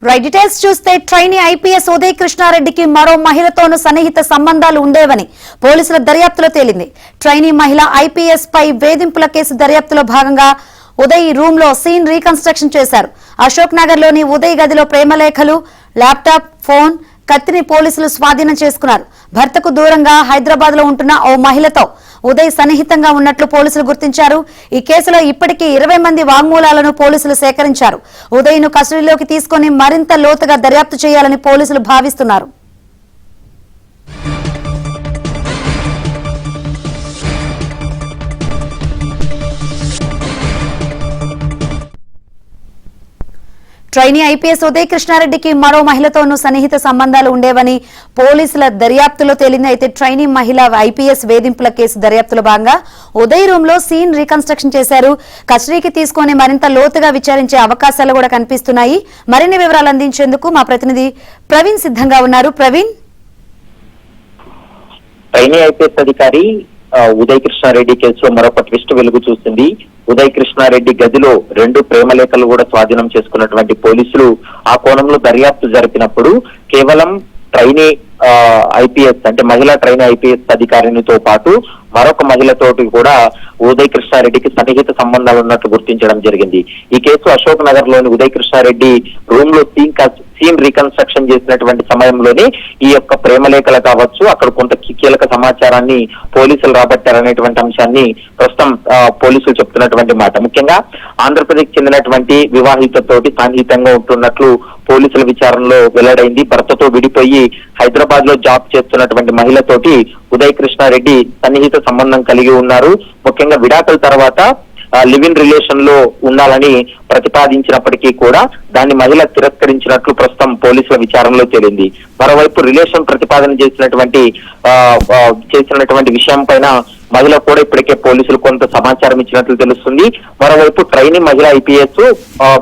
Right details చూస్తే trainee IPS Uday కృష్ణారెడ్డికి మరో మహిళతోనూ సన్నిహిత సంబంధాలు ఉండేవని పోలీసుల దర్యాప్తులో తేలింది. ట్రైనీ మహిళ ఐపీఎస్ పై వేధింపుల కేసు దర్యాప్తులో భాగంగా ఉదయ్ రూమ్ లో సీన్ రీకన్స్ట్రక్షన్ చేశారు. అశోక్ నగర్ లోని ఉదయ్ గదిలో ప్రేమలేఖలు, ల్యాప్టాప్, ఫోన్, కత్తిని పోలీసులు స్వాధీనం చేసుకున్నారు. భర్తకు దూరంగా హైదరాబాద్ లో ఉంటున్న ఓ మహిళతో ఉదయ్ సన్నిహితంగా ఉన్నట్లు పోలీసులు గుర్తించారు. ఈ కేసులో ఇప్పటికీ 20 మంది వాంగ్మూలాలను పోలీసులు సేకరించారు. ఉదయ్ ను కస్టడీలోకి తీసుకుని మరింత లోతుగా దర్యాప్తు చేయాలని పోలీసులు భావిస్తున్నారు. ట్రైనీ ఐపీఎస్ ఉదయ్ కృష్ణారెడ్డికి మరో మహిళతోనూ సన్నిహిత సంబంధాలు ఉండేవని పోలీసుల దర్యాప్తులో తేలింది. అయితే ట్రైనీ మహిళ ఐపీఎస్ వేధింపుల కేసు దర్యాప్తులో భాగంగా ఉదయ్ రూమ్ లో సీన్ రీకన్స్ట్రక్షన్ చేశారు. కస్టడీకి తీసుకుని మరింత లోతుగా విచారించే అవకాశాలు కూడా కనిపిస్తున్నాయి. మరిన్ని వివరాలు అందించేందుకు మా ప్రతినిధి ప్రవీణ్ సిద్ధంగా ఉన్నారు. ప్రవీణ్, ట్రైనీ ఐపీఎస్ అధికారి ఉదయ్ కృష్ణారెడ్డి కేసులో మరొక ట్విస్ట్ వెలుగు చూసింది. ఉదయ్ కృష్ణారెడ్డి గదిలో 2 ప్రేమలేఖలు కూడా స్వాధీనం చేసుకున్నటువంటి పోలీసులు ఆ కోణంలో దర్యాప్తు జరిపినప్పుడు కేవలం ట్రైనీ ఐపీఎస్ అంటే మహిళా ట్రైనీ ఐపీఎస్ అధికారినితో పాటు మరొక మహిళతోటి కూడా ఉదయ్ కృష్ణారెడ్డికి సన్నిహిత సంబంధాలు ఉన్నట్లు గుర్తించడం జరిగింది. ఈ కేసు అశోక్ నగర్ లోని ఉదయ్ కృష్ణారెడ్డి రూమ్ లో సీన్ రీకన్స్ట్రక్షన్ చేసినటువంటి సమయంలోనే ఈ యొక్క ప్రేమలేఖలు కావచ్చు, అక్కడ కొంత కీలక సమాచారాన్ని పోలీసులు రాబట్టారనేటువంటి అంశాన్ని ప్రస్తుతం పోలీసులు చెప్తున్నటువంటి మాట. ముఖ్యంగా ఆంధ్రప్రదేశ్ చెందినటువంటి వివాహితతోటి సన్నిహితంగా ఉంటున్నట్లు పోలీసుల విచారణలో వెల్లడైంది. భర్తతో విడిపోయి హైదరాబాద్ లో జాబ్ చేస్తున్నటువంటి మహిళతోటి ఉదయ్ కృష్ణారెడ్డి సన్నిహిత సంబంధం కలిగి ఉన్నారు. ముఖ్యంగా విడాకుల తర్వాత లివ్ ఇన్ రిలేషన్ లో ఉండాలని ప్రతిపాదించినప్పటికీ కూడా దాన్ని మహిళ తిరస్కరించినట్లు ప్రస్తుతం పోలీసుల విచారణలో తేలింది. మరోవైపు రిలేషన్ ప్రతిపాదన చేసినటువంటి విషయం పైన మహిళ కూడా ఇప్పటికే పోలీసులు కొంత సమాచారం ఇచ్చినట్లు తెలుస్తుంది. మరోవైపు ట్రైనీ మహిళ ఐపీఎస్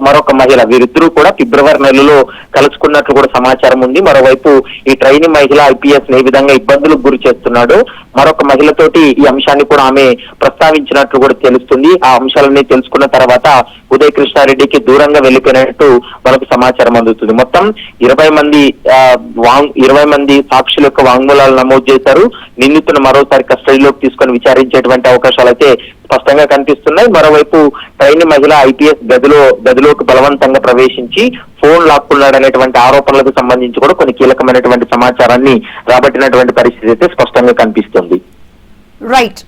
మరొక మహిళ వీరిద్దరూ కూడా ఫిబ్రవరి నెలలో కలుసుకున్నట్లు కూడా సమాచారం ఉంది. మరోవైపు ఈ ట్రైనీ మహిళ ఐపీఎస్ ఏ విధంగా ఇబ్బందులకు గురి చేస్తున్నాడు, మరొక మహిళతోటి ఈ అంశాన్ని కూడా ఆమె ప్రస్తావించినట్లు కూడా తెలుస్తుంది. ఆ అంశాలన్నీ తెలుసుకున్న తర్వాత ఉదయ్ కృష్ణారెడ్డికి దూరంగా వెళ్లిపోయినట్టు మనకు సమాచారం అందుతుంది. మొత్తం 20 మంది సాక్షుల యొక్క వాంగ్మూలాలు నమోదు చేశారు. నిందితులను మరోసారి కస్టడీలోకి తీసుకొని విచారించేటువంటి అవకాశాలు అయితే స్పష్టంగా కనిపిస్తున్నాయి. మరోవైపు ట్రైనీ మహిళ ఐపీఎస్ గదిలోకి బలవంతంగా ప్రవేశించి ఫోన్ లాక్కున్నాడనేటువంటి ఆరోపణలకు సంబంధించి కూడా కొన్ని కీలకమైనటువంటి సమాచారాన్ని రాబట్టినటువంటి పరిస్థితి అయితే స్పష్టంగా కనిపిస్తుంది. రైట్.